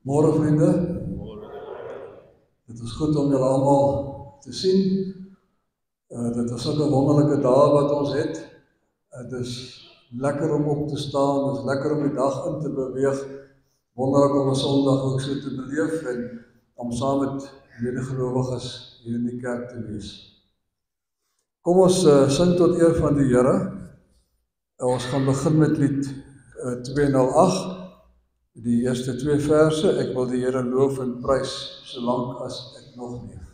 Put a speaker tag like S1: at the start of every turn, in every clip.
S1: Môre vriende, dit is goed om julle almal te sien. Dit is sulke wonderlike dae wat ons het. Het is lekker om op te staan, het is lekker om die dag in te beweeg. Wonderlik om 'n Sondag ook so te beleef en om saam met medegelowiges hier in die kerk te wees. Kom ons sing tot eer van die Here. Ons gaan begin met lied 208. Die eerste 2 verse, ek wil die Here loof en prys, solank as ek nog leef.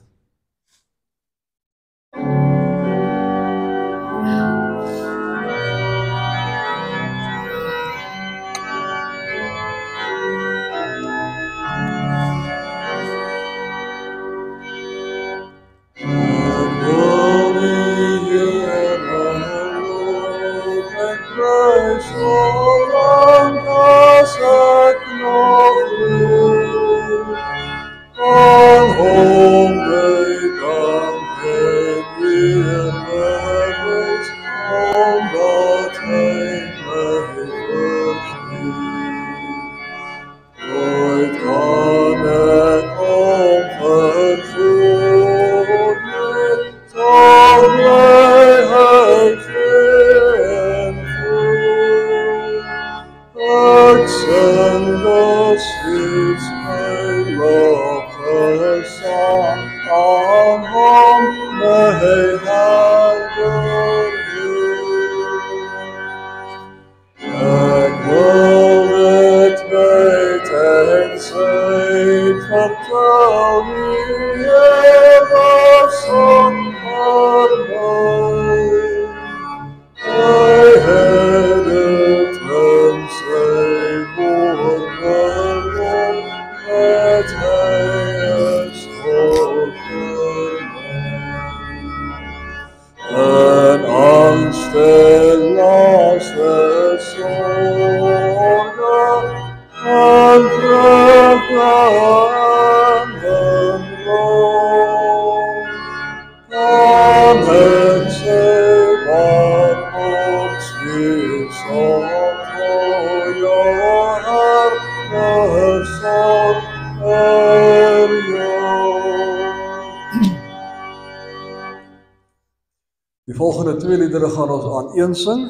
S1: Die volgende 2 liedere gaan ons aan een sing.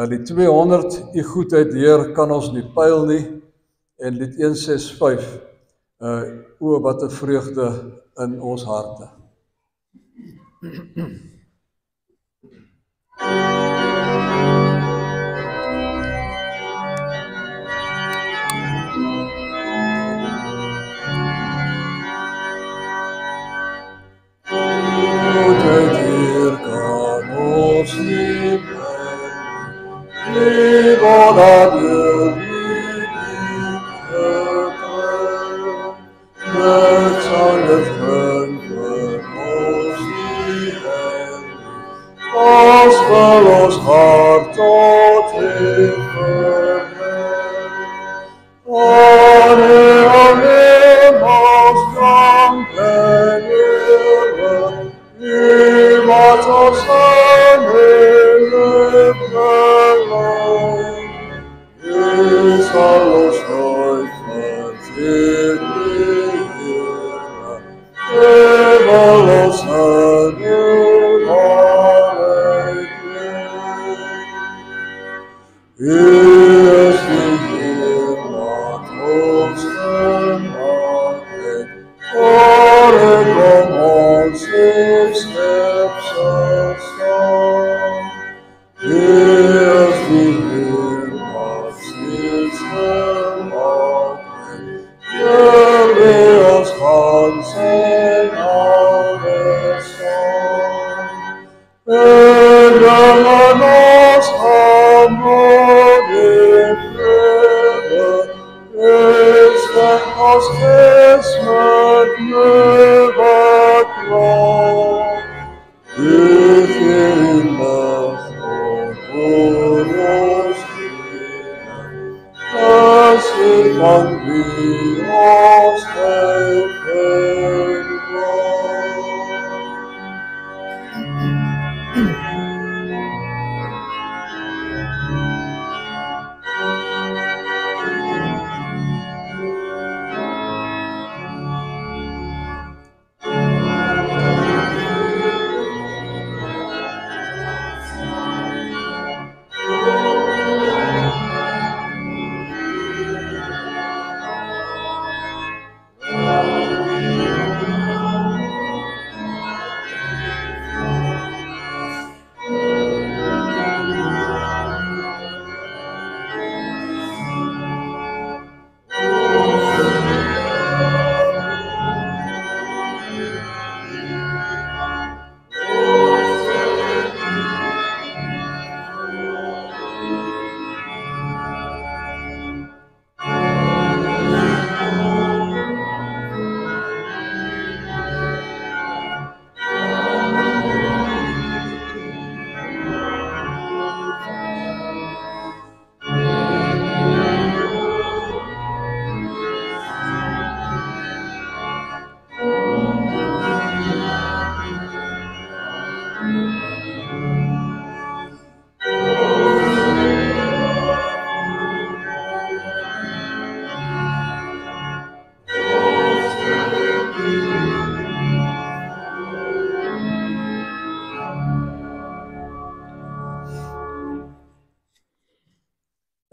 S1: Die 200, U goedheid Heer, kan ons nie pyl nie. En lied 165, o wat 'n vreugde in ons harte.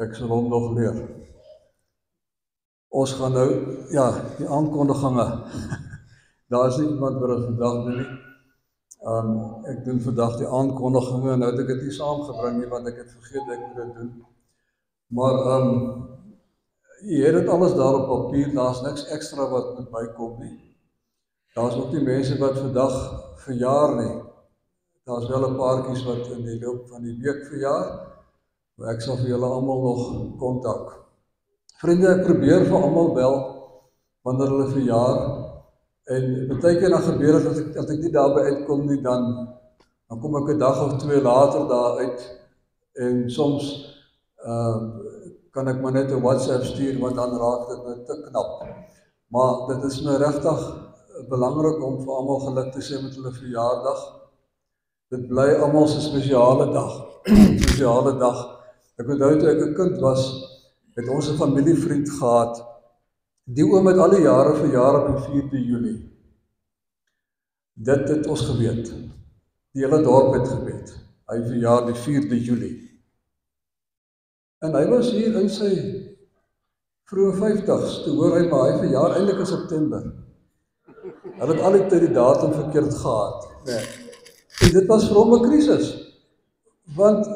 S1: Ek sal hom nog leer. Ons gaan nou, ja, die aankondiginge. Daar is nie iemand wat ons vandag doen nie. Ek doen vandag die aankondiginge, nou het ek dit nie saamgebring nie, want ek het vergeet ek moet dit doen. Maar jy het dit alles daar op papier, daar is niks ekstra wat moet bykom nie. Daar is ook nie mense wat vandag verjaar nie. Daar is wel 'n paartjies wat in die loop van die week verjaar, maar ek sal vir julle almal nog kontak. Vriende, ek probeer vir almal bel wanneer hulle verjaar, en partykeer dan gebeur dit dat ek nie daarby uitkom nie, dan kom ek 'n dag of 2 later daar uit, en soms kan ek maar net 'n WhatsApp stuur, want dan raak dit net te knap. Maar dit is my regtig belangrik om vir almal geluk te sê met hulle verjaardag. Dit bly almal se spesiale dag. Spesiale dag. Ek onthou toe ek 'n kind was, het ons 'n familievriend gehad. Die oom het al die jare verjaar op die 4de Julie. Dit het ons geweet. Die hele dorp het geweet. Hy verjaar die 4de Julie. En hy was hier in sy vroeë 50's, toe hoor hy maar hy verjaar eintlik in September. Hy het al die datum verkeerd gehad. Nee. En dit was vir hom 'n krisis. Want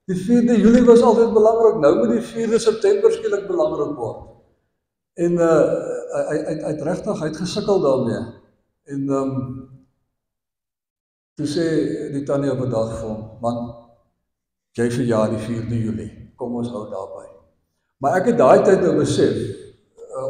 S1: die 4de Julie was altyd belangrik, nou moet die 4de September skielik belangrik word. En hy het regtig gesukkel daarmee. En toe sê die tannie op 'n dag vir hom, man, jy verjaar die 4de Julie, kom ons hou daarby. Maar ek het daai tyd nou besef,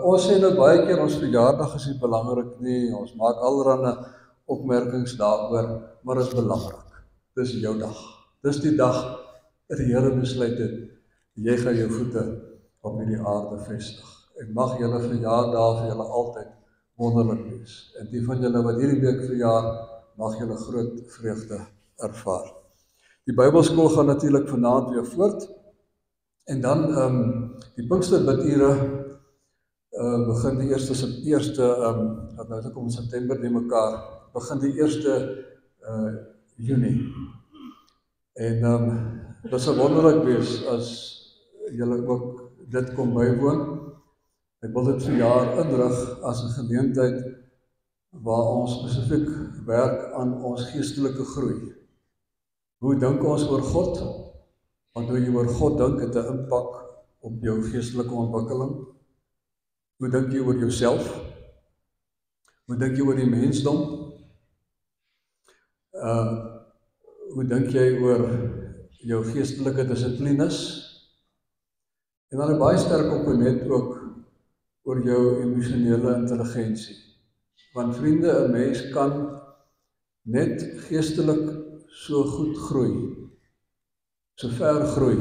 S1: ons sê nou baie keer ons verjaardag is nie belangrik nie, ons maak allerlei opmerkings daaroor, maar is belangrik. Dis jou dag. Dis die dag dat die Here besluit het, jy gaan jou voete op hierdie aarde vestig. En mag julle verjaardag vir julle altyd wonderlik wees. En die van julle wat hierdie week verjaar, mag julle groot vreugde ervaar. Die Bybelskool gaan natuurlik vanaand weer voort. En dan die Pinksterbidure begin die eerste wat nou kom in September die mekaar, begin die 1 Junie. En dit sal wonderlik wees as julle ook dit kom bywoon. Ek wil dit verjaar inrig as 'n geleentheid waar ons spesifiek werk aan ons geestelike groei. Hoe dink ons oor God? Want hoe jy oor God dink het 'n impak op jou geestelike ontwikkeling. Hoe dink jy oor jouself? Hoe dink jy oor die mensdom? Hoe dink jy oor jou geestelike dissiplines? En dan 'n baie sterk komponent ook oor jou emosionele intelligensie. Want vriende, 'n mens kan net geestelik so goed groei, so ver groei,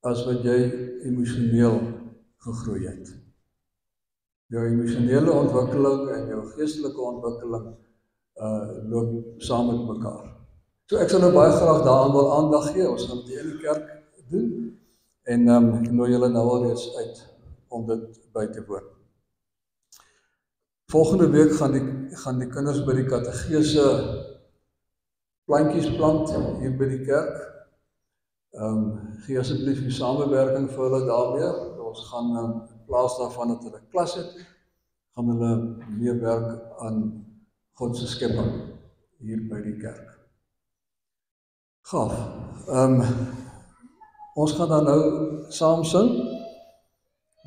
S1: as wat jy emosioneel gegroei het. Jou emosionele ontwikkeling en jou geestelike ontwikkeling loop saam met mekaar. So ek sal nou baie graag daaraan wil aandag gee, ons gaan dit in die kerk doen, en ek nooi julle nou al reeds uit om dit by te woon. Volgende week gaan die kinders by die kategese plantjies plant hier by die kerk. Gee asseblief die samewerking vir hulle daarmee. Ons gaan in plaas daarvan dat hulle klas het, gaan hulle meer werk aan God se skepping hier by die kerk. Gaaf. Ons gaan dan nou saam sing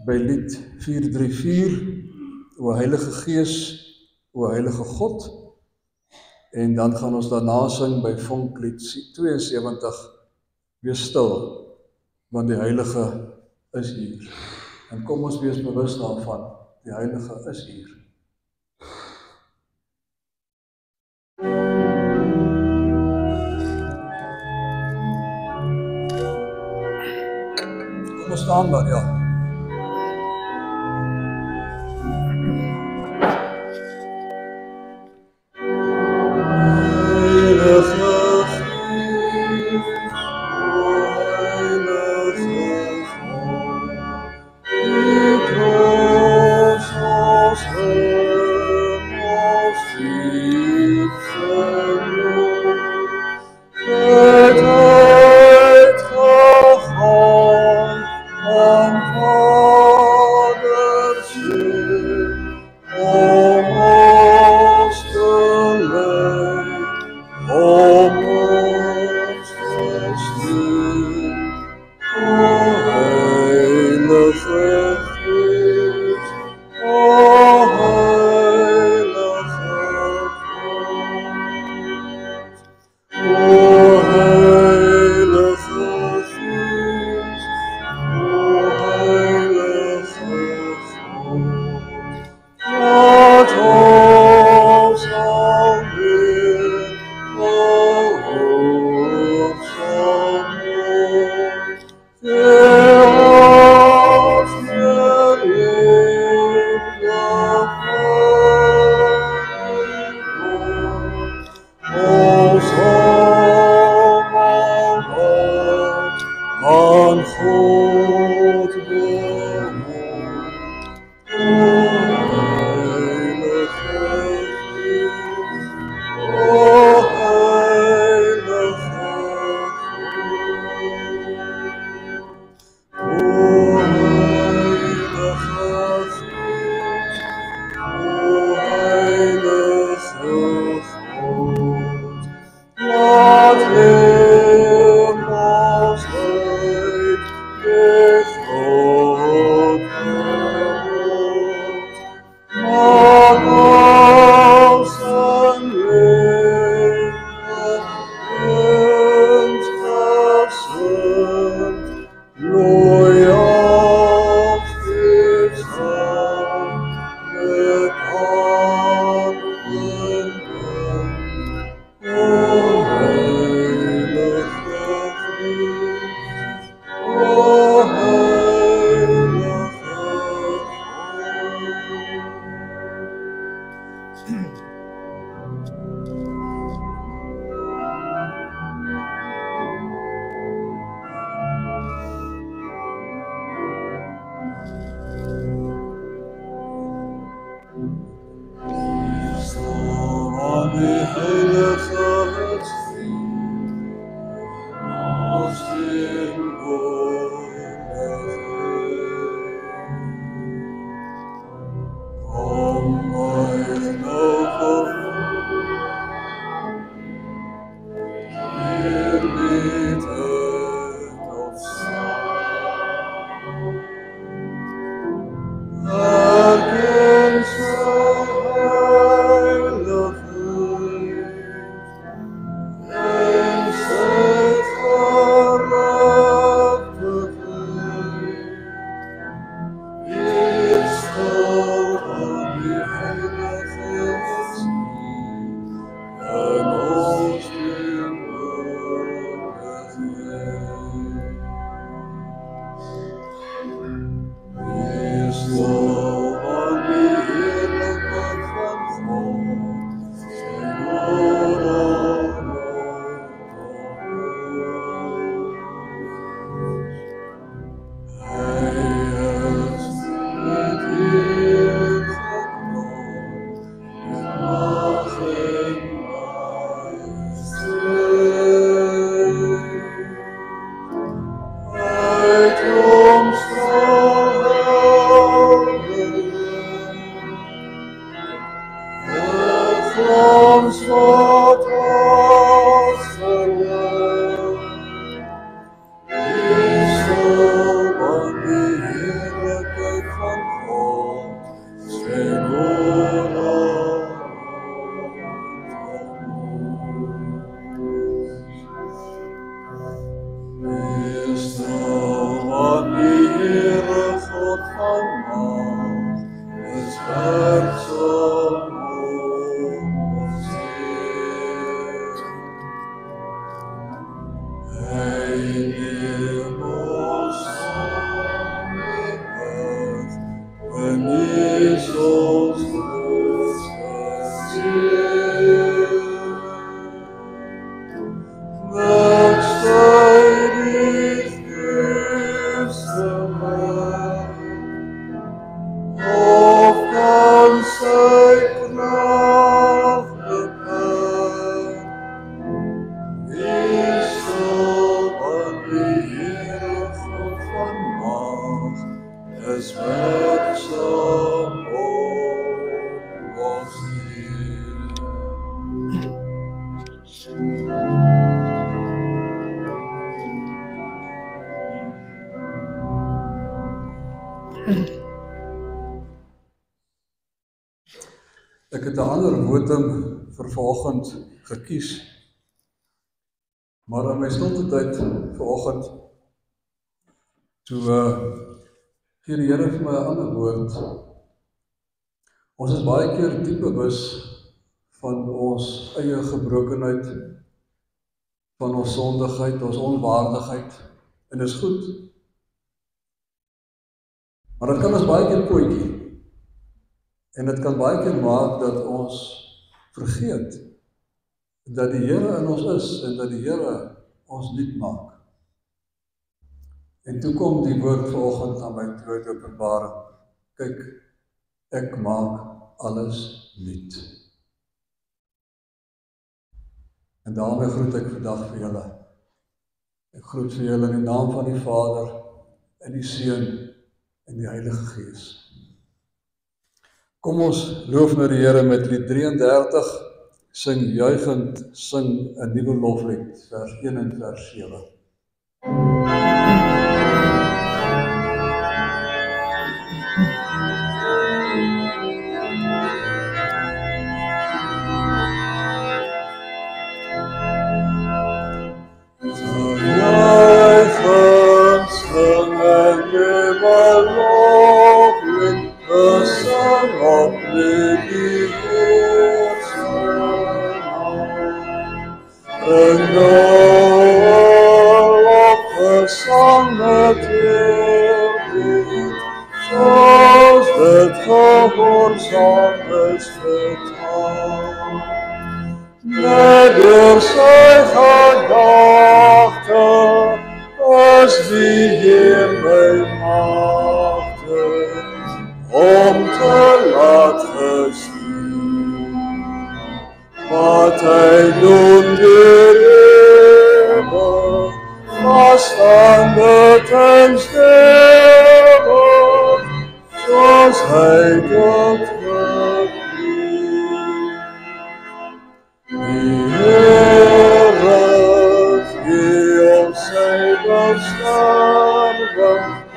S1: by lied 434, O Heilige Gees, O Heilige God, en dan gaan ons daarna sing by vonklied 72, Wees stil, want die Heilige is hier. En kom ons wees bewus daarvan, die Heilige is hier. Kom ons staan maar, ja. Aan God behoort, o Heilige Geest, o Heilige Geest, o Heilige Geest, o Heilige God, laat leer ons uit de God behoort. Maak ons een leven eensgesind, loyaal stilstaan, met handen o Heilige Geest, o Heilige Geest. Aan die Heilige ons kom uit nou hier liefde of erken sy heiligheid en sy gerechtigheid. Wees stil aan die Heilige en ons wees stil aan die heerlijkheid van God, sy woord aan Hy is met eer gekroond, met mag en majesteit. Uit hom straal de glans wat ons verlaat. Wees stil aan die heerlijkheid van God, sy woord aan Wees stil aan die Heere God van macht, is werksaam om ons Heer. Hy neem ons saam met weg, genees ons seer. Niks tyd die geeste weg, of kan sy krag beperk. Wees stil aan die Heere God van macht, is werksaam om ons Heer. Ek het 'n ander wotum vir vanoggend gekies, maar in my stilte tyd vanoggend toe gee die Here vir my 'n ander woord. Ons is baie keer diep bewus van ons eie gebrokenheid, van ons sondigheid, ons onwaardigheid, En is goed. Maar dit kan ons baie keer potjie. En dit kan baie keer maak dat ons vergeet dat die Here in ons is en dat die Here ons nuut maak. En toe kom die woord vanoggend aan my toe uit Openbaring. Kyk, ek maak alles nuut. En daarmee groet ek vandag vir julle. Ek groet vir julle in die naam van die Vader, en die Seun, en die Heilige Gees. Kom ons loof nou die Here met lied 33, sing juigend, sing 'n nuwe loflied, vers 1 en vers 7. Door sy gedagte as die Heer my maakte om te laat gesien wat hy doen deur eeuwe vaststandend en stewig soos hy dit gebied. Die Here gee ons sy bescherming,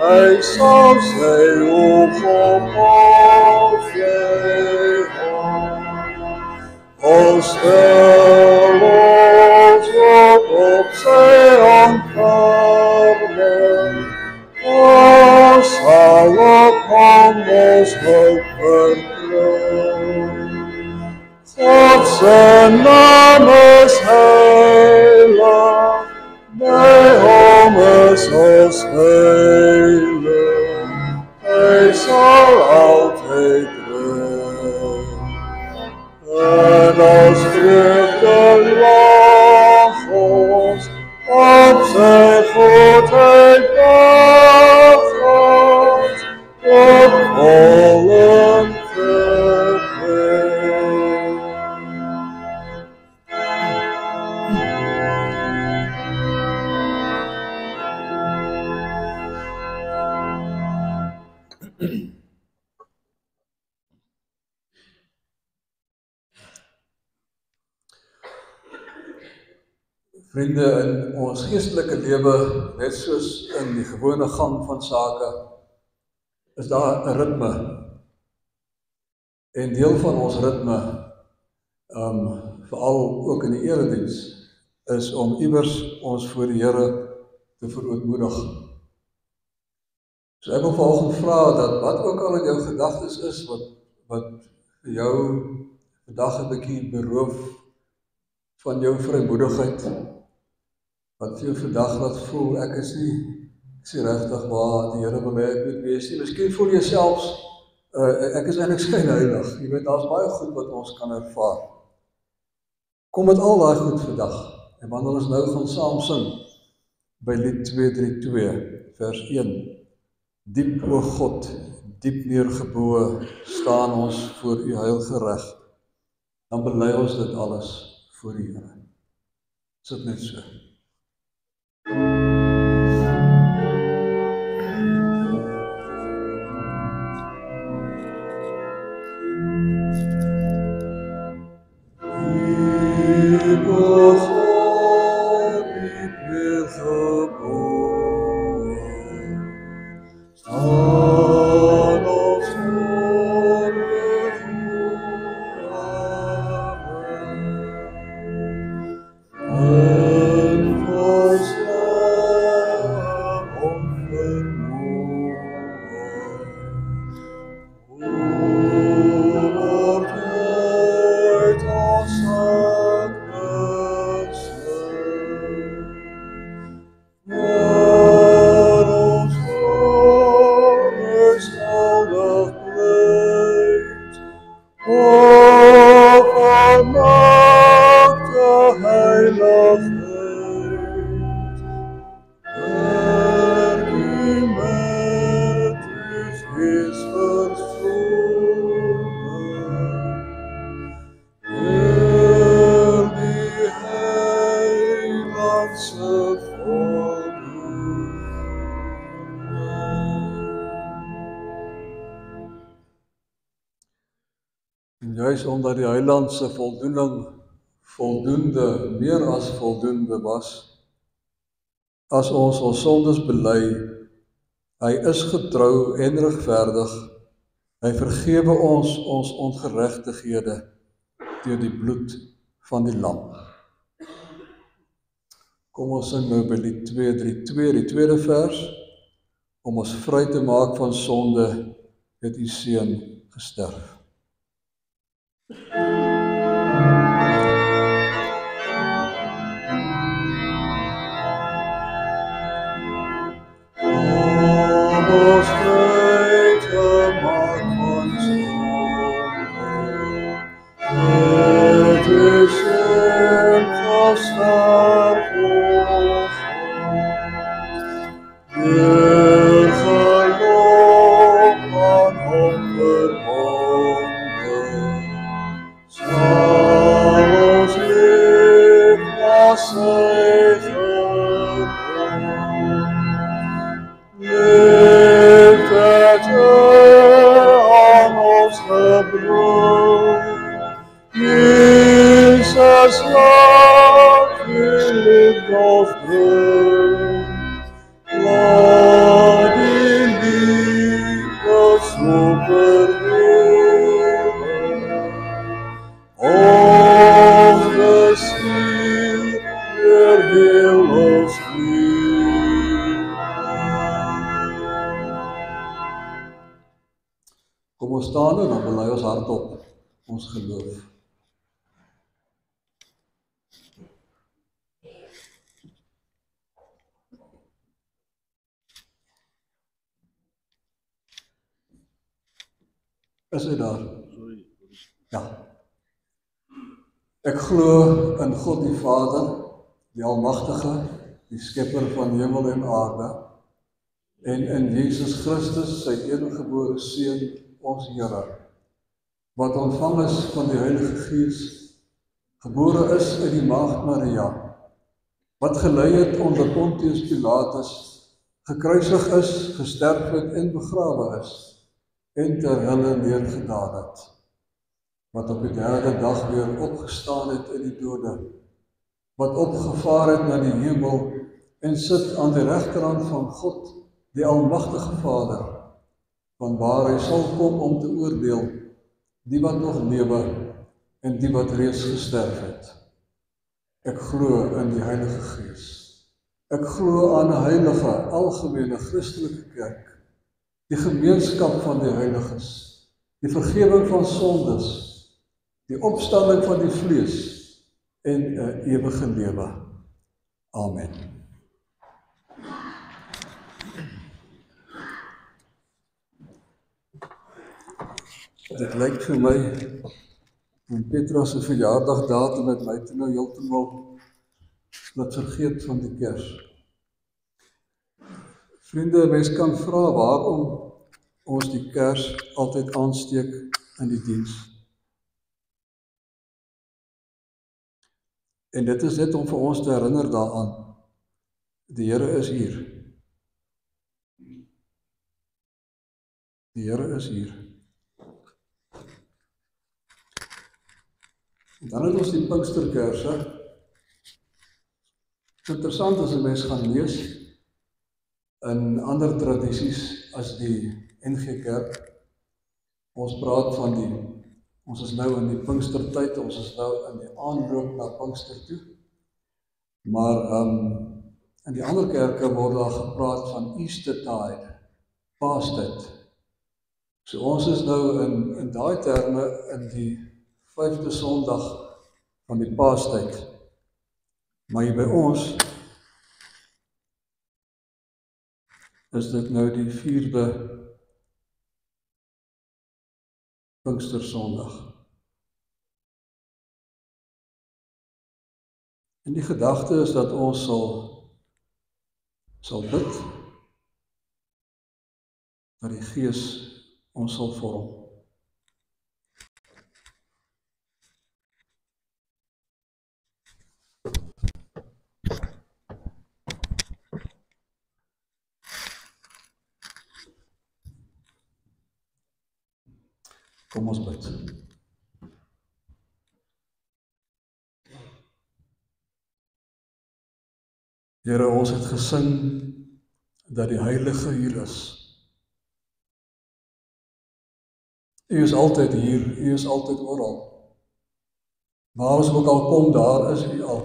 S1: hy sal sy oog op ons lê. Ons stel ons op sy ontferming, ons sal op hom ons hulp vertrouw. God sy naam is heilig, by hom is ons heilig, hy sal altyd reën. En ons vreugde lag ons op sy goedheid dag ons op vollen Vriende, in ons geestelike lewe, net soos in die gewone gang van sake, is daar 'n ritme. En deel van ons ritme, veral ook in die erediens, is om iewers ons voor die Here te verootmoedig. So ek wil vanoggend vra dat wat ook al in jou gedagtes is, wat vir jou vandag 'n bietjie beroof van jou vrymoedigheid, wat vir jou vandag laat voel, ek is nie regtig waar die Here wil hê ek moet wees nie. Miskien voel jy selfs, ek is eintlik skynheilig. Jy weet, daar's baie goed wat ons kan ervaar. Kom met al daai goed vandag. En wanneer ons nou gaan saam sing, by lied 232, vers 1. Diep, o God, diep neergeboe, staan ons voor u heilige reg. Dan bely ons dit alles voor die Here. Sit net so. Oh juis omdat die Heiland se voldoening voldoende, meer as voldoende was, as ons sondes bely, hy is getrou en regverdig, hy vergewe ons ongeregtighede deur die bloed van die lam. Kom ons sing nou by die 232, die tweede vers, om ons vry te maak van sonde, het u seun gesterf. Ons vry te maak van sonde, het u seun gesterf voor ons. Deur geloof aan hom verbonden, sal ons leef na sy gebod. Liefde aan ons gebroed, Jesus laat u liefde ons brood. Laat die liefde so verheerlijk, ons besiel deur heel ons lewe. Kom ons staan en dan bely ons hardop ons geloof. Is hy daar? Ja. Ek glo in God die Vader, die Almagtige, die Skepper van hemel en aarde, en in Jesus Christus, sy eniggebore Seun, ons Here, wat ontvang is van die Heilige Gees, gebore is uit die Maagd Maria, wat gelei het onder Pontius Pilatus, gekruisig is, gesterf het en begrawe is, en ter helle neergedaal het, wat op die derde dag weer opgestaan het in die dode, wat opgevaar het na die hemel en sit aan die regterhand van God, die Almagtige Vader, vanwaar hy sal kom om te oordeel, die wat nog lewe en die wat reeds gesterf het. Ek glo in die Heilige Gees. Ek glo aan 'n heilige, algemene Christelike kerk, die gemeenskap van die heiliges, die vergewing van sondes, die opstanding van die vlees en 'n ewige lewe. Amen. Dit lyk vir my, en Petrus se verjaardagdatum het my toe nou heeltemal laat vergeet van die Kers. Vriende, mens kan vra waarom ons die Kers altyd aansteek in die diens. En dit is net om vir ons te herinner daaraan, die Here is hier. Die Here is hier. En dan het ons die Pinksterkerse. Interessant as 'n mens gaan lees in ander tradisies as die NG Kerk. Ons praat van ons is nou in die Pinkstertyd, ons is nou in die aanloop na Pinkster toe. Maar in die ander kerke word daar gepraat van Eastertide, Paastyd. So ons is nou in daai terme in die 5de Sondag van die Paastyd. Maar hier by ons is dit nou die 4de Pinkstersondag. En die gedagte is dat ons sal bid, dat die Gees ons sal vorm. Kom ons bid. Here, ons het gesing dat die Heilige hier is. U is altyd hier, u is altyd oral. Waar ons ook al kom, daar is u al.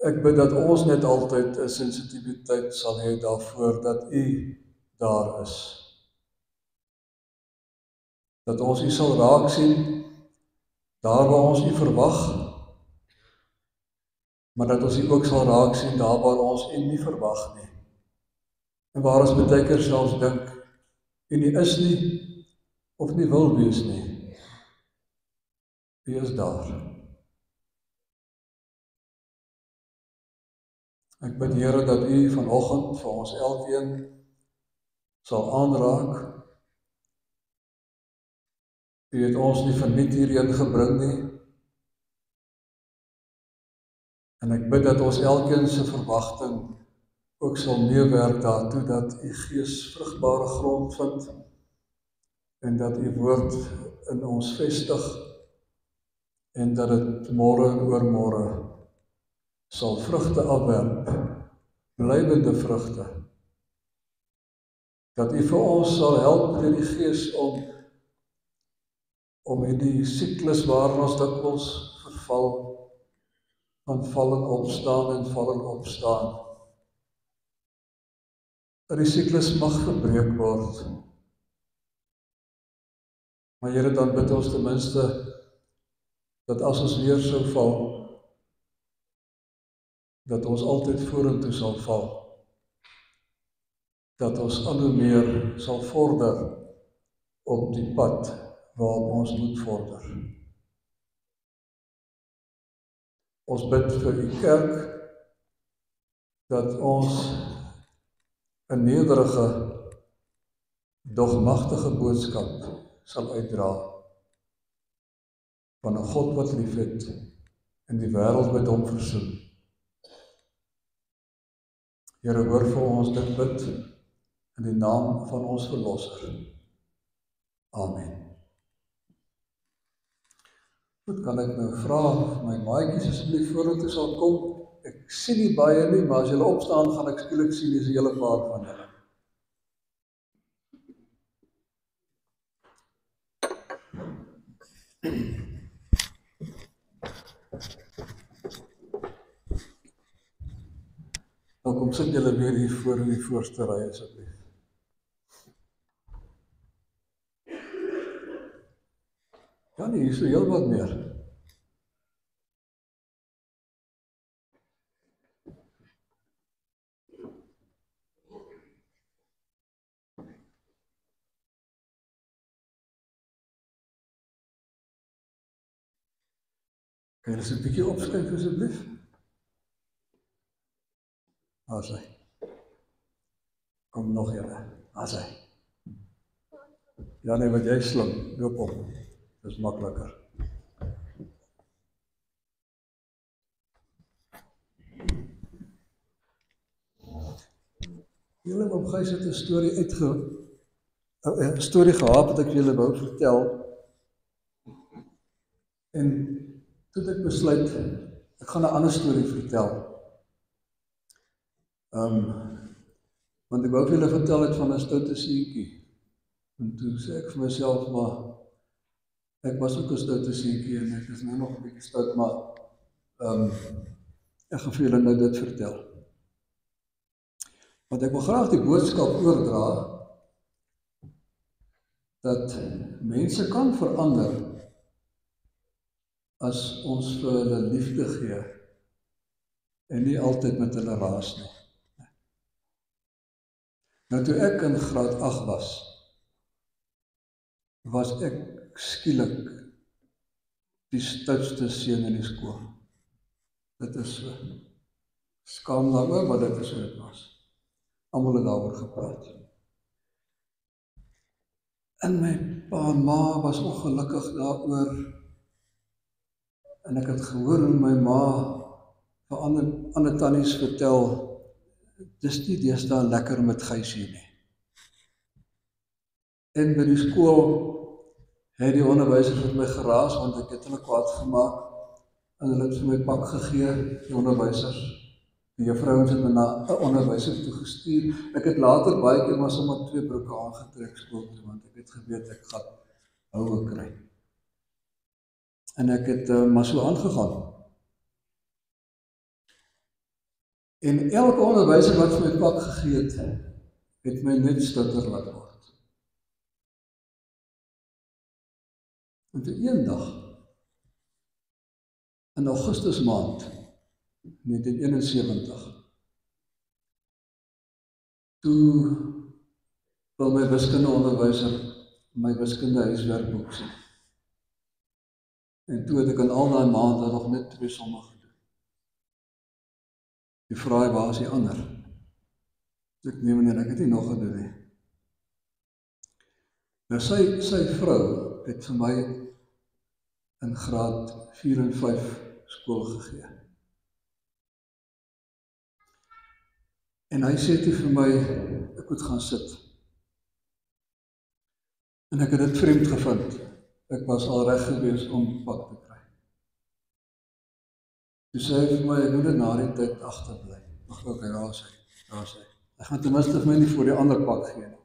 S1: Ek bid dat ons net altyd 'n sensitiwiteit sal hê daarvoor dat u daar is. Dat ons u sal raak sien, daar waar ons u verwag, maar dat ons u ook sal raak sien daar waar ons u nie verwag nie. En waar ons baie keer selfs dink, u nie is nie, of nie wil wees nie. U is daar. Ek bid, Here, dat u vanoggend vir ons elkeen sal aanraak. U het ons nie verniet hierheen gebring nie. En ek bid dat ons elkeen se verwagting ook sal meewerk daartoe dat u Gees vrugbare grond vind en dat u woord in ons vestig en dat dit môre en oormôre sal vrugte afwerp, blywende vrugte. Dat u vir ons sal help deur die Gees om hierdie siklus waarin ons dikwels verval, van val en opstaan en val en opstaan, dat die siklus mag verbreek word. Maar Here, dan bid ons ten minste dat as ons weer sou val, dat ons altyd vorentoe sal val. Dat ons al hoe meer sal vorder op die pad waarop ons moet vorder. Ons bid vir u kerk, dat ons 'n nederige, doch magtige boodskap sal uitdra van 'n God wat liefhet en die wêreld met hom versoen. Here, hoor vir ons dit bid in die naam van ons Verlosser. Amen. Goed, kan ek nou vra of my maatjies asseblief vorentoe sal kom? Ek sien nie baie nie, maar as julle opstaan, gaan ek skielik sien dis 'n hele paar van julle. Nou kom sit julle weer hier voor in die voorste ry asseblief. Ja nee, hier is heel wat meer. Kan julle so 'n bietjie opskuif asseblief? As hy. Kom nog julle. As hy. Ja nee, wat jy slim, loop op. Dis makliker. Julle op Gys het 'n storie 'n storie gehad wat ek julle wou vertel. En toe het ek besluit, ek gaan 'n ander storie vertel. Want ek wou vir julle vertel het van 'n stoute seentjie. En toe sê ek vir myself, maar ek was ook 'n stoute seentjie en ek is nou nog 'n bietjie stout, maar ek gaan vir julle nou dit vertel. Want ek wil graag die boodskap oordra dat mense kan verander as ons vir hulle liefde gee en nie altyd met hulle raas nie. Nou toe ek in graad 8 was ek skielik die stoutste seun in die skool. Dit is so. Skaam daaroor, maar dit is hoe dit was. Almal het daaroor gepraat. En my pa en ma was ongelukkig daaroor. En ek het gehoor hoe my ma vir ander tannies vertel, dis nie deesdae lekker met Gysie nie. En by die skool het die onderwysers met my geraas, want ek het hulle kwaad gemaak. en hulle het vir my pak gegee, die onderwysers. Die juffrouens het my na 'n onderwyser toe gestuur. Ek het later baie keer maar sommer 2 broeke aangetrek skool toe, want ek het geweet ek gaan houe kry. En ek het maar so aangegaan. En elke onderwyser wat vir my pak gegee het my net stutter laat word. En toe eendag, in Augustus maand 1971, toe wil my wiskundeonderwyser my wiskunde huiswerkboek sien. En toe het ek in al daai maande nog net 2 somme gedoen. Die vraag, waar is die ander? Ek nee meneer, ek het nie nog gedoen nie. Nou sy vrou het vir my in graad 4 en 5 skool gegee. En hy sê toe vir my, ek moet gaan sit. En ek het dit vreemd gevind. Ek was al reg gewees om pak te kry. Toe sê hy vir my, ek moet dit na die tyd agterbly. Mag ook, daar is hy. Hy gaan ten minste vir my nie voor die ander pak gee nie.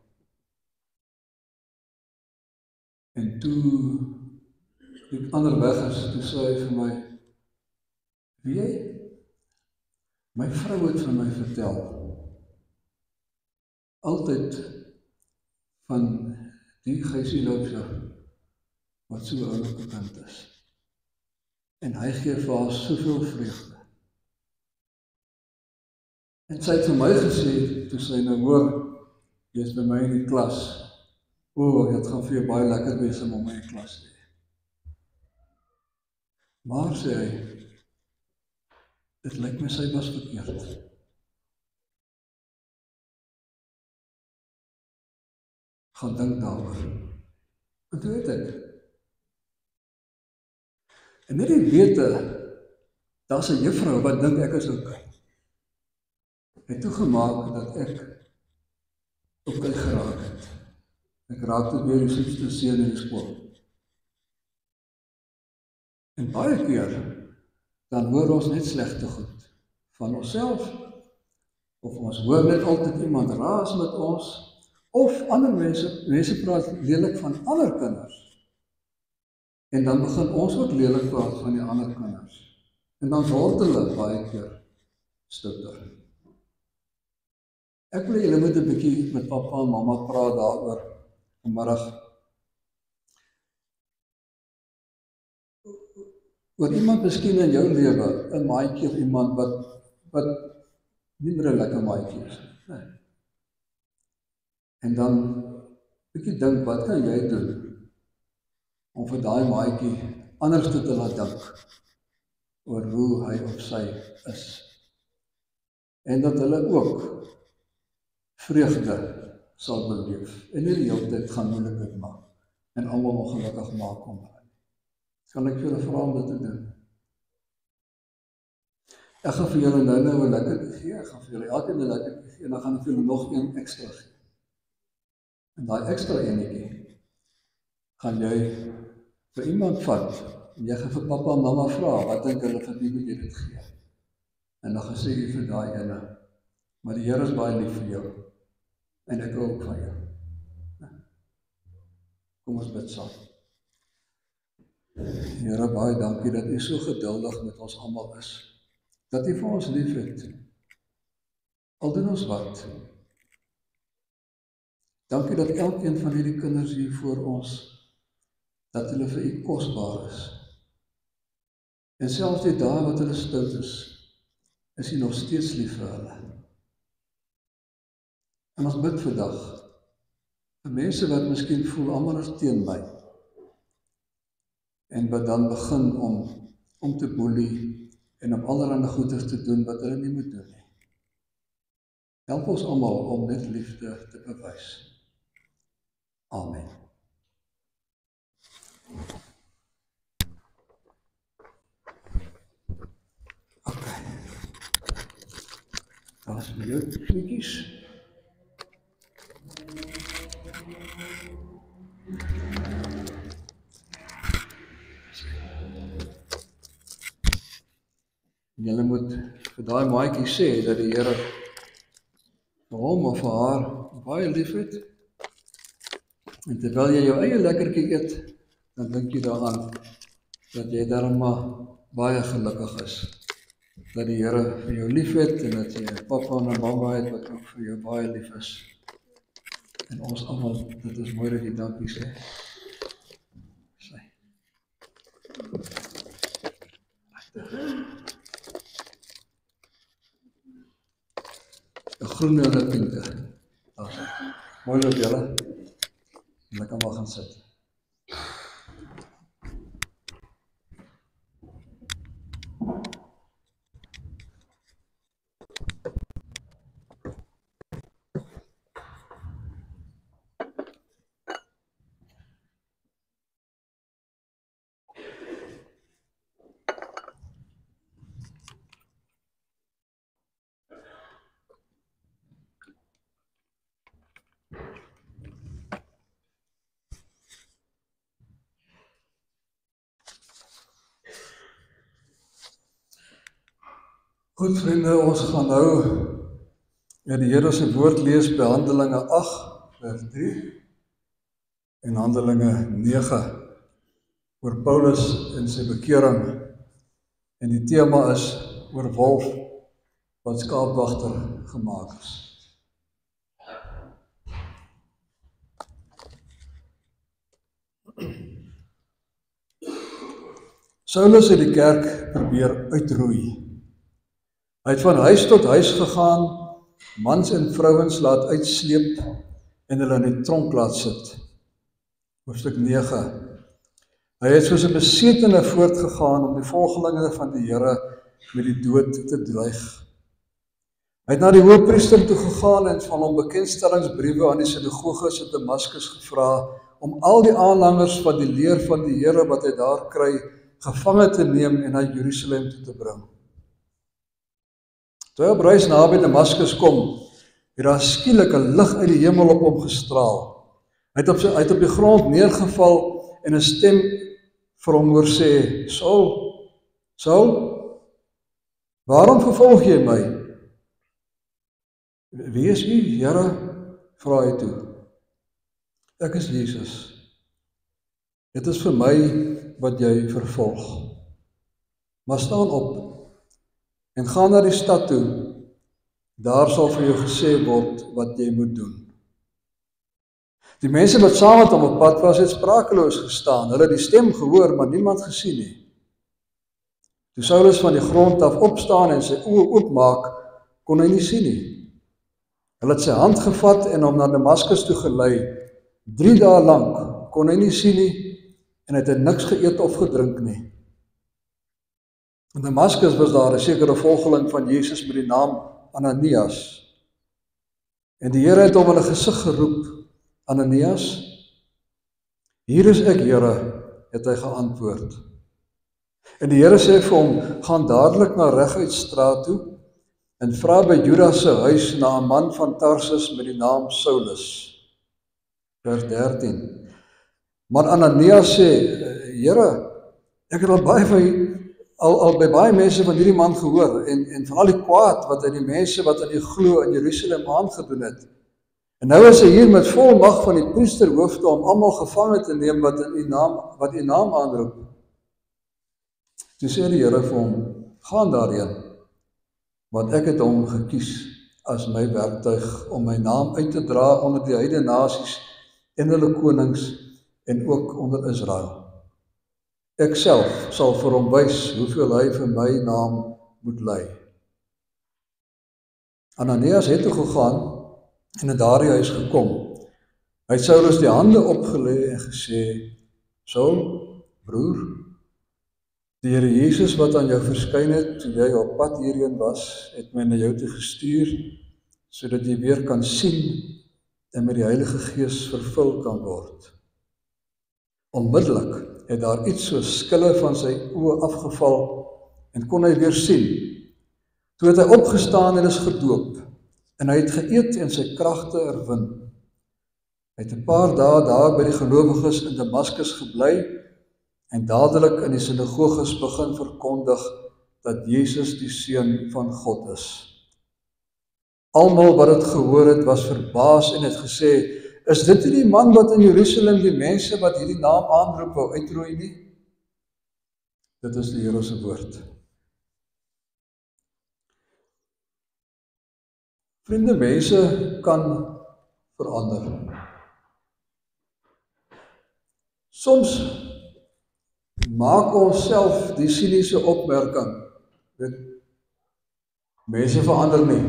S1: En toe die ander weg is, toe sê hy vir my, weet jy, my vrou het vir my vertel, altyd van die Gijsie Loubser, wat so 'n oulike kind is. En hy gee vir haar soveel vreugde. En sy het vir my gesê, toe sy nou hoor, jy is by my in die klas, dit gaan vir jou baie lekker wees om my in die klas te hê. Maar, sê hy, dit lyk my sy was verkeerd. Gaan dink daaroor. En toe weet ek. En net die wete, daar's 'n juffrou wat dink ek is oukei. Het toegemaak dat ek oukei geraak het. Ek raak toe weer die soetste seun in die skool. En baie keer, dan hoor ons net slegte goed van onsself, of ons hoor net altyd iemand raas met ons, of ander mense praat lelik van ander kinders. En dan begin ons ook lelik praat van die ander kinders. En dan word hulle baie keer stutter. Ek wil julle moet 'n bietjie met pappa en mamma praat daaroor vanmiddag. Oor iemand miskien in jou lewe, 'n maatjie of iemand wat nie meer 'n lekker maatjie is. Nee. En dan bietjie dink, wat kan jy doen om vir daai maatjie anders te laat dink oor hoe hy of sy is. En dat hulle ook vreugde sal beleef en nie die hele tyd gaan moeilikheid maak en almal ongelukkig maak om hulle. Kan ek vir julle vra om dit te doen? Ek gaan vir julle nou 'n lekkertjie gee, ek gaan vir julle elkeen 'n lekkertjie gee en dan gaan ek vir julle nog een ekstra gee. En daai ekstra enetjie gaan jy vir iemand vat en jy gaan vir pappa en mamma vra, wat dink hulle van wie moet jy dit gee? En dan gesê jy vir daai ene, maar die Here is baie lief vir jou en ek hou ook van jou. Kom ons bid saam. Here, baie dankie dat U so geduldig met ons almal is. Dat U vir ons lief het. Al doen ons wat. Dankie dat elkeen van hierdie kinders hier voor ons, dat hulle vir U kosbaar is. En selfs die dae wat hulle stout is U nog steeds lief vir hulle. En ons bid vandag vir mense wat miskien voel almal is teen my en wat dan begin om te boelie en om allerlei goeders te doen wat hulle nie moet doen nie. Help ons almal om net liefde te bewys. Amen. Okay. Daar is my tweetjies. En julle moet vir daai maatjie sê dat die Here vir hom of vir haar baie lief het. En terwyl jy jou eie lekkertjie eet, dan dink jy daaraan dat jy daarom maar baie gelukkig is. Dat die Here vir jou lief het en dat jy 'n pappa en 'n mamma het wat ook vir jou baie lief is. En ons almal, dit is mooi dat jy dankie sê. Sê. 'n groen en 'n pinke. Mooi loop julle. Julle kan maar gaan sit. Goed vriende, ons gaan nou die Here se woord lees by Handelinge 8 vers 3 en Handelinge 9 oor Paulus en sy bekering. En die tema is oor wolf wat skaapwagter gemaak is. Saulus het die kerk probeer uitroei. Hy het van huis tot huis gegaan, mans en vrouens laat uitsleep en hulle in die tronk laat sit. Hoofstuk 9. Hy het soos 'n besetene voortgegaan om die volgelinge van die Here met die dood te dreig. Hy het na die hoofpriester toe gegaan en van hom bekendstellingsbriewe aan die sinagoges in Damaskus gevra om al die aanhangers van die leer van die Here wat hy daar kry, gevange te neem en na Jerusalem toe te bring. Toe hy op reis naby Damaskus kom, het daar skielik 'n lig uit die hemel op hom gestraal. Hy het op die grond neergeval en 'n stem vir hom hoor sê, Saul, Saul, waarom vervolg jy my? Wie is u, Here? Vra hy toe. Ek is Jesus. Dit is vir my wat jy vervolg. Maar staan op en gaan na die stad toe. Daar sal vir jou gesê word wat jy moet doen. Die mense wat saam met hom op pad was, het sprakeloos gestaan. Hulle het die stem gehoor, maar niemand gesien nie. Toe Saulus van die grond af opstaan en sy oë oopmaak, kon hy nie sien nie. Hulle het sy hand gevat en hom na Damaskus toe gelei. 3 dae lank kon hy nie sien nie en het hy niks geëet of gedrink nie. In Damaskus was daar 'n sekere volgeling van Jesus met die naam Ananias. En die Here het hom in 'n gesig geroep, Ananias, hier is ek, Here, het hy geantwoord. En die Here sê vir hom, gaan dadelik na Reguitstraat toe en vra by Judas se huis na 'n man van Tarsus met die naam Saulus. Vers 13. Maar Ananias sê, Here, ek het al by baie mense van hierdie man gehoor en van al die kwaad wat hy die mense wat aan die glo in Jerusalem aangedoen het. En nou is hy hier met vol mag van die priesterhoofde om almal gevange te neem wat u naam aanroep. Toe sê die Here vir hom, gaan daarheen, want ek het hom gekies as my werktuig om my naam uit te dra onder die heidene nasies en hulle konings en ook onder Israel. Ek self sal vir hom wys hoeveel hy vir my naam moet ly. Ananias het toe gegaan en in daardie huis gekom. Hy het Saulus die hande opgelê en gesê, Saul, broer, die Here Jesus wat aan jou verskyn het toe jy op pad hierheen was, het my na jou toe gestuur, sodat jy weer kan sien en met die Heilige Gees vervul kan word. Onmiddellik het daar iets soos skille van sy oë afgeval en kon hy weer sien. Toe het hy opgestaan en is gedoop en hy het geëet en sy kragte herwin. Hy het 'n paar dae daar by die gelowiges in Damaskus gebly en dadelik in die sinagoges begin verkondig dat Jesus die Seun van God is. Almal wat dit gehoor het, was verbaas en het gesê, is dit nie die man wat in Jerusalem die mense wat hierdie naam aanroep wou uitroei nie? Dit is die Here se woord. Vriende, mense kan verander. Soms maak ons self die siniese opmerking, weet, mense verander nie.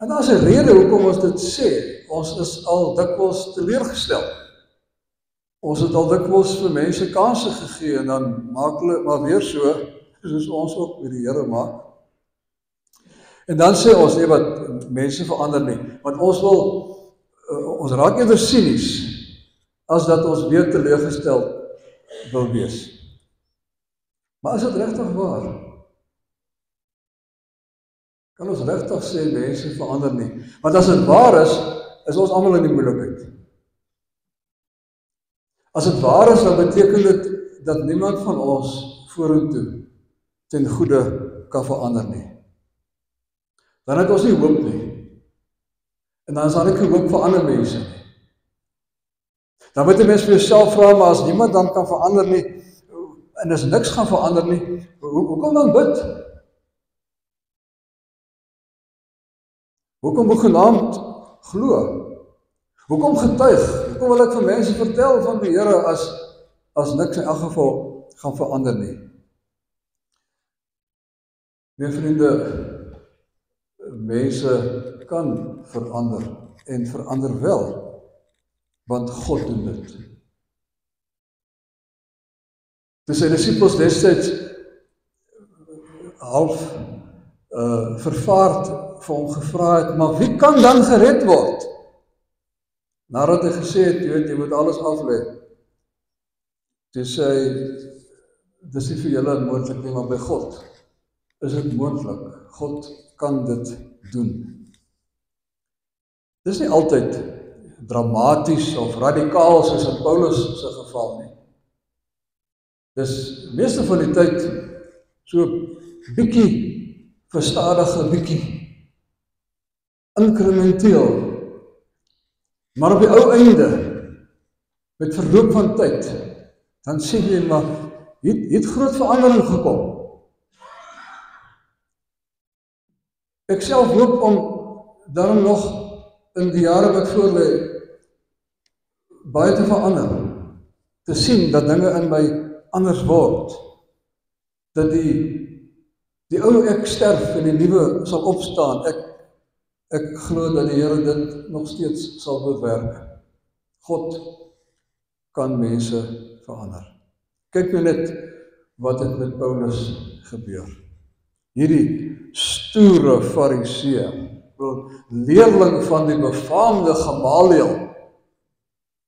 S1: En daar is 'n rede hoekom ons dit sê. Ons is al dikwels teleurgestel. Ons het al dikwels vir mense kansse gegee en dan maak hulle maar weer so, soos ons ook met die Here maak. En dan sê ons nie wat mense verander nie, want ons raak eerder sinies as dat ons weer teleurgestel wil wees. Maar is dit regtig waar? Kan ons regtig sê mense verander nie? Want as dit waar is ons almal in die moeilikheid. As dit waar is, dan beteken dit dat niemand van ons vorentoe ten goeie kan verander nie. Dan het ons nie hoop nie. En dan is daar nie hoop vir ander mense nie. Dan moet 'n mens vir jouself vra, maar as niemand dan kan verander nie, en as niks gaan verander nie, hoekom dan bid? Hoekom begenaamd glo? Hoekom getuig? Hoekom wil ek vir mense vertel van die Here as niks in elk geval gaan verander nie? My vriende, mense kan verander en verander wel, want God doen dit. Toe sy disippels destyds half vervaard vir hom gevra het, maar wie kan dan gered word? Nadat hy gesê het, jy moet alles aflê. Toe sê hy, dis nie vir julle moontlik nie, maar by God is dit moontlik. God kan dit doen. Dis nie altyd dramaties of radikaal soos in Paulus se geval nie. Dis meeste van die tyd so bietjie verstadige bietjie inkrementeel. Maar op die ou einde, met verloop van tyd, dan sê jy maar, hier het groot verandering gekom. Ek self hoop om daarom nog in die jare wat voor lê baie te verander, te sien dat dinge in my anders word, dat die ou ek sterf en die nuwe sal opstaan. Ek glo dat die Here dit nog steeds sal bewerk. God kan mense verander. Kyk nou net wat het met Paulus gebeur. Hierdie stoere Fariseer, leerling van die befaamde Gamaliel.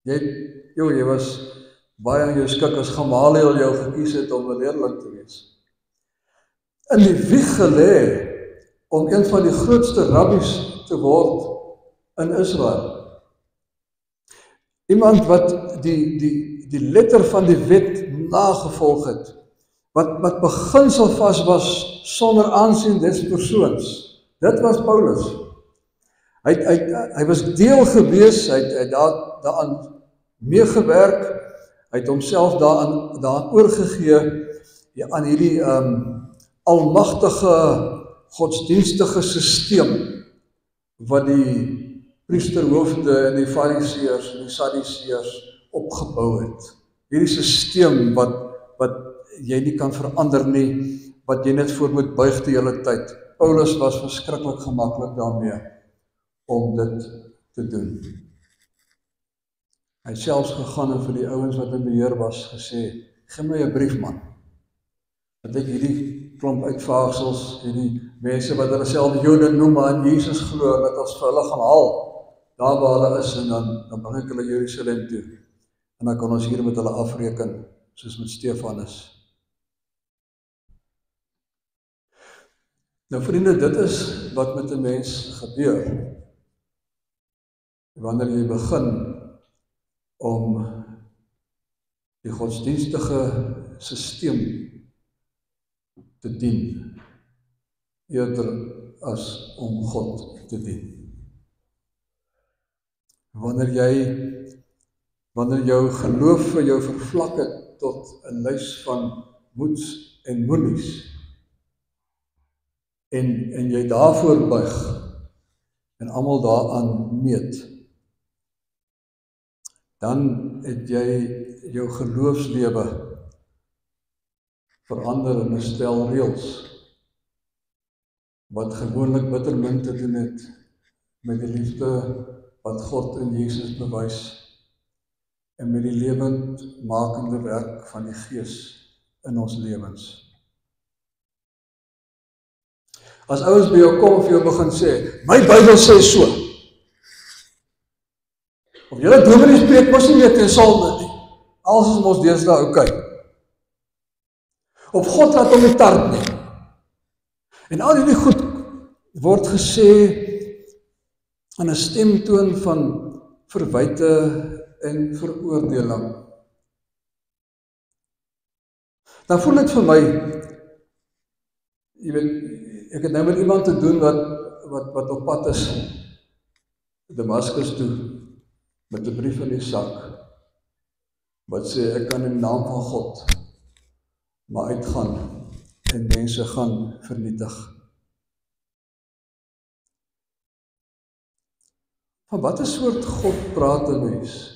S1: Jy was baie aan jou skik as Gamaliel jou gekies het om 'n leerling te wees. In die wieg gelê om een van die grootste rabbies te word in Israel. Iemand wat die letter van die wet nagevolg het, wat beginselvas was sonder aansien des persoons. Dit was Paulus. Hy was deel gewees, hy het daaraan meegewerk, hy het homself daaraan oorgegee aan hierdie almagtige godsdienstige sisteem wat die priesterhoofde en die fariseërs en die sadduseërs opgebou het. Hierdie sisteem wat jy nie kan verander nie, wat jy net voor moet buig die hele tyd. Paulus was verskriklik gemaklik daarmee om dit te doen. Hy het selfs gegaan en vir die ouens wat in beheer was gesê, gee my 'n brief man, dat ek hierdie klomp uitvaagsels, hierdie mense wat hulle self Jode noem, maar in Jesus glo, dat ons vir hulle gaan haal, daar waar hulle is, en dan bring ek hulle Jerusalem toe, en dan kan ons hier met hulle afreken, soos met Stefanus. Nou vriende, dit is wat met 'n mens gebeur, wanneer jy begin om die godsdienstige sisteem te dien, eerder as om God te dien. Wanneer jou geloof vir jou vervlak het tot 'n lys van moeds en moenies, en jy daarvoor buig, en almal daaraan meet, dan het jy jou geloofslewe verander in 'n stel reëls, wat gewoonlik bitter min te doen het met die liefde wat God in Jesus bewys, en met die lewendmakende werk van die Gees in ons lewens. As ouens by jou kom vir jou begin sê, my Bybel sê so. Of julle dominee spreek mos nie meer teen Psalme nie. Alles is mos deesdae oukei. Of God laat hom nie tard nie. En al hierdie goed word gesê in 'n stemtoon van verwyte en veroordeling. Dan voel dit vir my, jy weet, ek het nou met iemand te doen wat op pad is Damaskus toe, met 'n brief in die sak, wat sê, ek kan in die naam van God maar uitgaan en mense gaan vernietig. Van watter soort God praat 'n mens,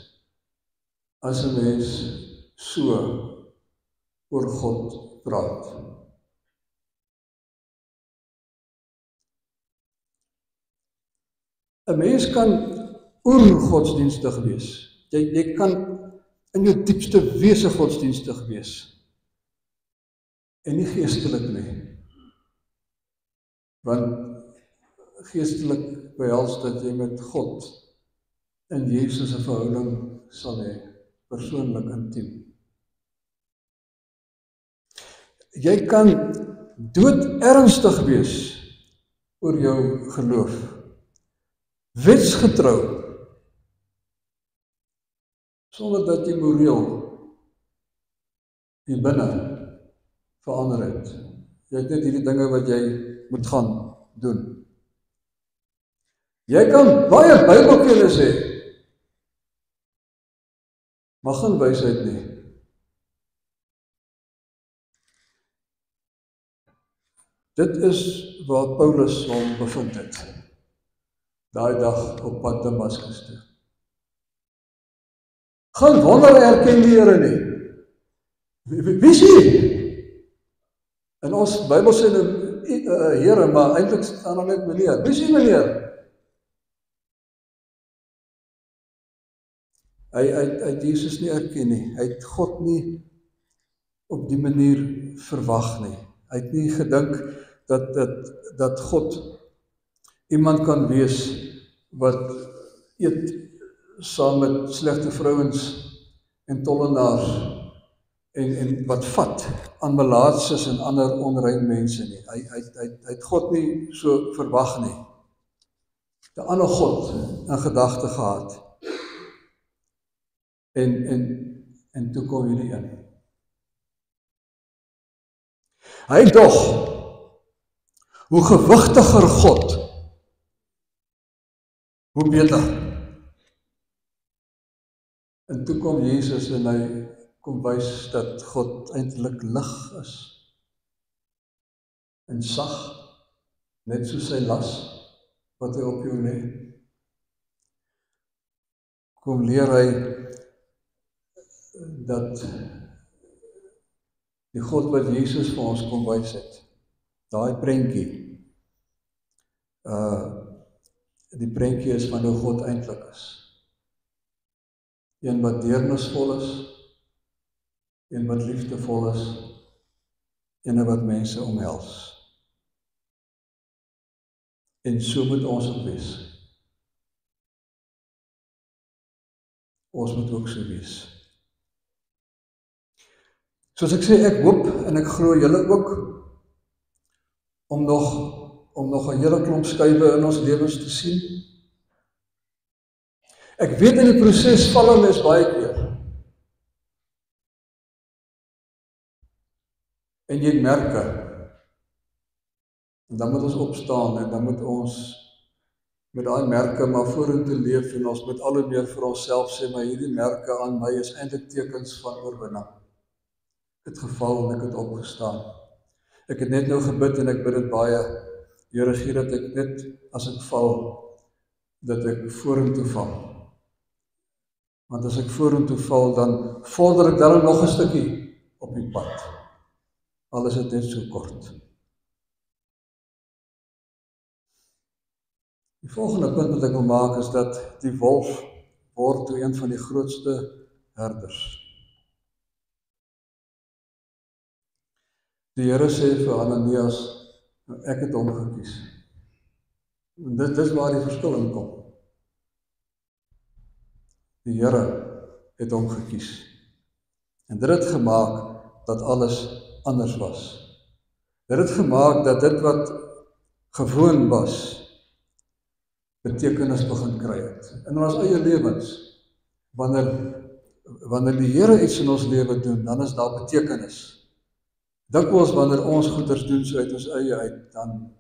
S1: as 'n mens so oor God praat? Een mens kan oergodsdienstig wees. Jy kan in jou diepste wese godsdienstig wees. En nie geestelik nie. Want geestelik behels dat jy met God in Jesus 'n verhouding sal hê, persoonlik intiem. Jy kan doodernstig wees oor jou geloof, wetsgetrou, sonder dat jy moreel hier binne verander het. Jy het net hierdie dinge wat jy moet gaan doen. Jy kan baie Bybelkennis hê, maar geen wysheid nie. Dit is waar Paulus hom bevind het, daai dag op pad Damaskus toe. Geen wonder erken die Here nie. Wie is hy? In ons Bybel sê Here, maar eintlik staan daar net meneer. Wie is hy, meneer? Hy het Jesus nie erken nie. Hy het God nie op die manier verwag nie. Hy het nie gedink dat God iemand kan wees wat eet saam met slegte vrouens en tollenaars en wat vat aan melaatses en ander onrein mense nie. Hy het God nie so verwag nie. 'n ander God in gedagte gehad. En toe kom hierdie in. Hy dog, hoe gewigtiger God, hoe beter. En toe kom Jesus en hy kom wys dat God eintlik lig is. En sag, net soos sy las, wat hy op jou lê. Kom leer hy dat die God wat Jesus vir ons kom wys het, daai prentjie, die prentjie is van hoe God eintlik is. Een wat deernisvol is, een wat liefdevol is, een wat mense omhels. En so moet ons ook wees. Ons moet ook so wees. Soos ek sê, ek hoop en ek glo julle ook, om nog 'n hele klomp skuwe in ons lewens te sien. Ek weet in die proses val 'n mens baie keer. En jy merke, En dan moet ons opstaan en dan moet ons met daai merke maar vorentoe leef en ons moet al hoe meer vir onsself sê, maar hierdie merke aan my is eintlik tekens van oorwinning. Ek het geval en ek het opgestaan. Ek het net nou gebid en ek bid dit baie. Here, gee dat ek net as ek val, dat ek vorentoe val. Want as ek vorentoe val, dan vorder ek dan nog 'n stukkie op die pad. Al is dit net so kort. Die volgende punt wat ek wil maak is dat die wolf word toe een van die grootste herders. Die Here sê vir Ananias, ek het hom gekies. En dit is waar die verskil in kom. Die Here het hom gekies. En dit het gemaak dat alles anders was. Dit het gemaak dat dit wat gewoon was, betekenis begin kry het. In ons eie lewens, wanneer die Here iets in ons lewe doen, dan is daar betekenis. Dikwels wanneer ons goeders doen so uit ons eie uit, dan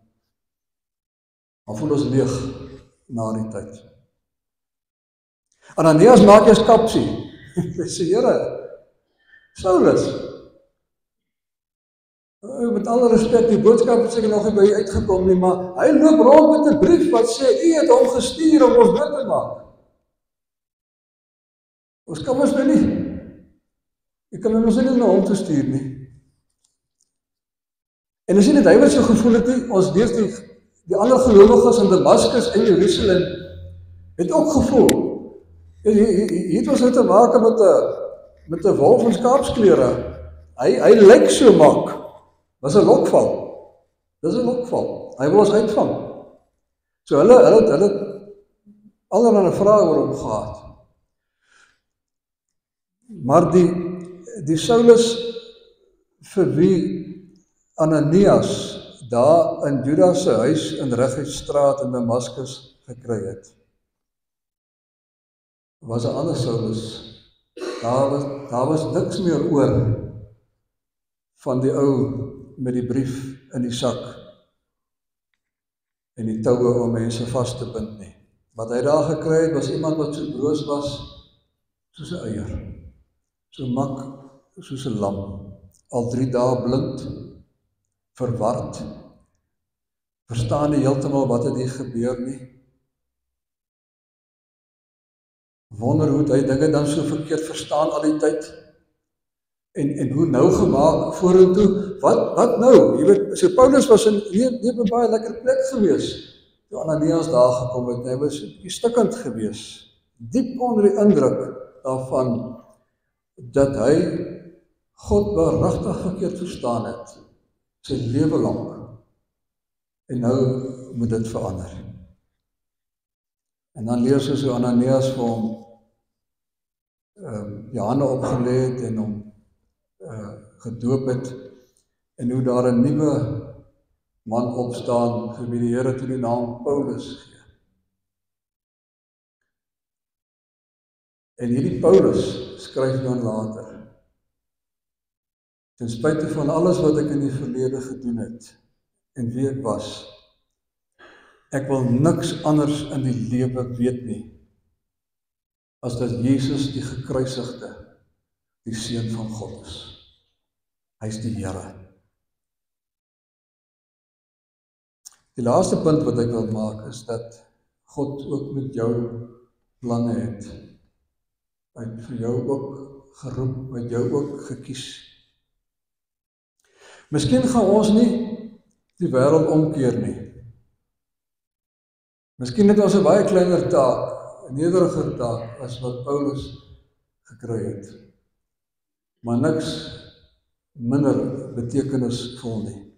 S1: voel ons leeg na die tyd. Ananias maak jy skapsie. Hy sê, Here, Saulus, met alle respek, die boodskap het seker nog nie by u uitgekom nie, maar hy loop rond met 'n brief wat sê, u het hom gestuur om ons dood te maak. Ons kan ons nou nie. U kan ons nie na hom toe stuur nie. En as jy net hy wat so gevoel het nie, ons lees die ander gelowiges in Damaskus en Jerusalem het ook gevoel. Hier het ons nou te maak met 'n wolf in skaapsklere. Hy lyk so mak. Dis 'n lokval. Dis 'n lokval. Hy wil ons uitvang. So hulle allerlei vrae oor hom gehad. Maar die Saulus vir wie Ananias daar in Judas se huis in Reguitstraat in Damaskus gekry het, was 'n ander Saulus. Daar was niks meer oor van die ou met die brief in die sak en die toue om mense vas te bind nie. Wat hy daar gekry het, was iemand wat so broos was soos 'n eier, so mak soos 'n lam, al 3 dae blind, verward, verstaan nie heeltemal wat het hier gebeur nie, wonder hoe hy dinge dan so verkeerd verstaan al die tyd, en hoe nou gemaak vorentoe, wat nou? Jy weet, so Paulus was in nie baie lekker plek gewees, toe Ananias daar gekom het, hy was stikkend gewees, diep onder die indruk daarvan, dat hy God waaragtig verkeerd verstaan het, sy lewe lank, en nou moet dit verander. En dan lees ons hoe Ananias vir hom Johanne opgelê het en hom gedoop het, en hoe daar 'n nuwe man opstaan vir wie die Here toe die naam Paulus gee. En hierdie Paulus skryf dan later, ten spyte van alles wat ek in die verlede gedoen het, en wie ek was, ek wil niks anders in die lewe weet nie, as dat Jesus die gekruisigde, die Seun van God is. Hy is die Here. Die laaste punt wat ek wil maak is dat God ook met jou planne het. Hy het vir jou ook geroep, hy het jou ook gekies. Miskien gaan ons nie die wêreld omkeer nie. Miskien het ons 'n baie kleiner taak, 'n nederiger taak as wat Paulus gekry het. Maar niks minder betekenisvol nie.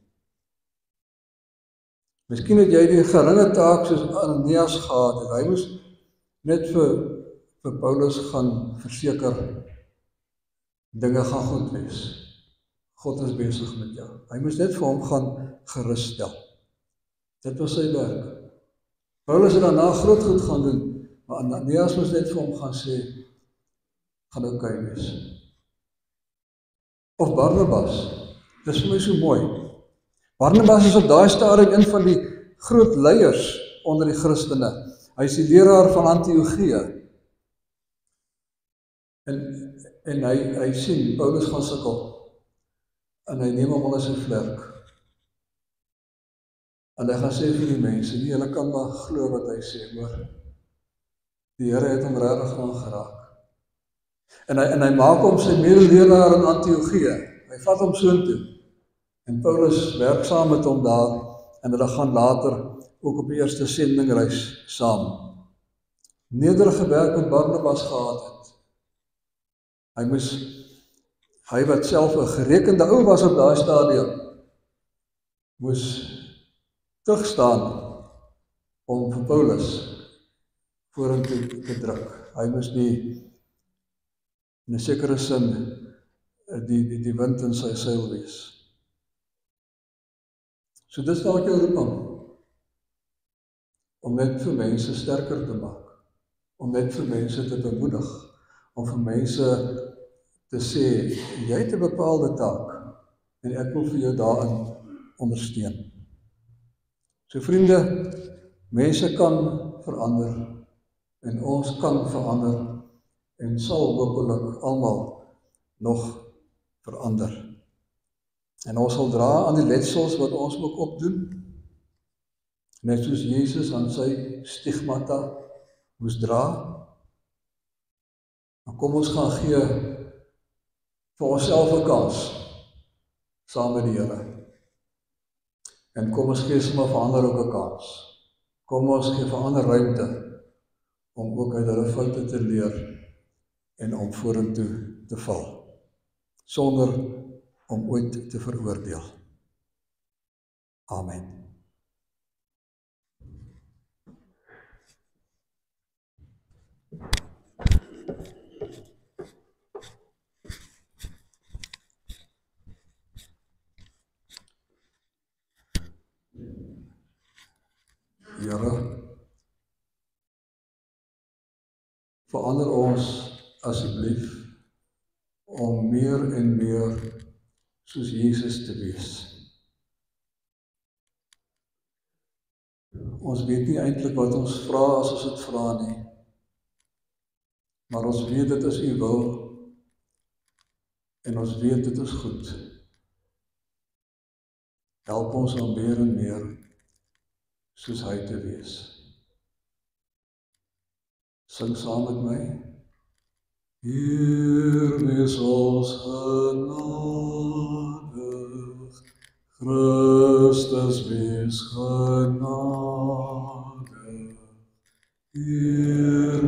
S1: Miskien het jy die geringe taak soos Ananias gehad het. Hy moes net vir Paulus gaan verseker, dinge gaan goed wees. God is besig met jou. Hy moes net vir hom gaan gerusstel. Dit was sy werk. Paulus het daarna groot goed gaan doen, maar Ananias moes net vir hom gaan sê, gaan oukei wees. Of Barnabas, dis vir my so mooi. Barnabas is op daai stadium een van die groot leiers onder die Christene. Hy is die leraar van Antiochië. En hy sien, Paulus gaan sukkel, en hy neem hom onder sy vlerk. En hy gaan sê vir die mense, nie hulle kan maar glo wat hy sê, hoor. Die Here het hom regtig aangeraak. En hy maak hom sy medeleraar in Antiochië. Hy vat hom soontoe. En Paulus werk saam met hom daar, en hulle gaan later ook op die eerste sendingreis saam. Nederige werk met Barnabas gehad het. Hy wat self 'n gerekende ou was op daai stadium, moes terugstaan om vir Paulus vorentoe te druk. Hy moes in 'n sekere sin die wind in sy seil wees. So dis dalk jou roeping, om net vir mense sterker te maak, om net vir mense te bemoedig, om vir mense te sê, jy het 'n bepaalde taak, en ek wil vir jou daarin ondersteun. So vriende, mense kan verander, en ons kan verander, en sal hopelik almal nog verander. En ons sal dra aan die letsels wat ons ook opdoen, net soos Jesus aan sy stigmata moes dra. Dan kom ons gaan gee vir onsself 'n kans, saam met die Here. En kom ons gee sommer vir ander ook 'n kans. Kom ons gee vir ander ruimte, om ook uit hulle foute te leer, en om vorentoe te val, sonder om ooit te veroordeel. Amen. Here, verander ons asseblief om meer en meer soos Jesus te wees. Ons weet nie eintlik wat ons vra as ons dit vra nie, maar ons weet dit is U wil, en ons weet dit is goed. Help ons om meer en meer soos Hy te wees. Sing saam met my. Heer, wees ons genadig, Christus wees genadig, Heer,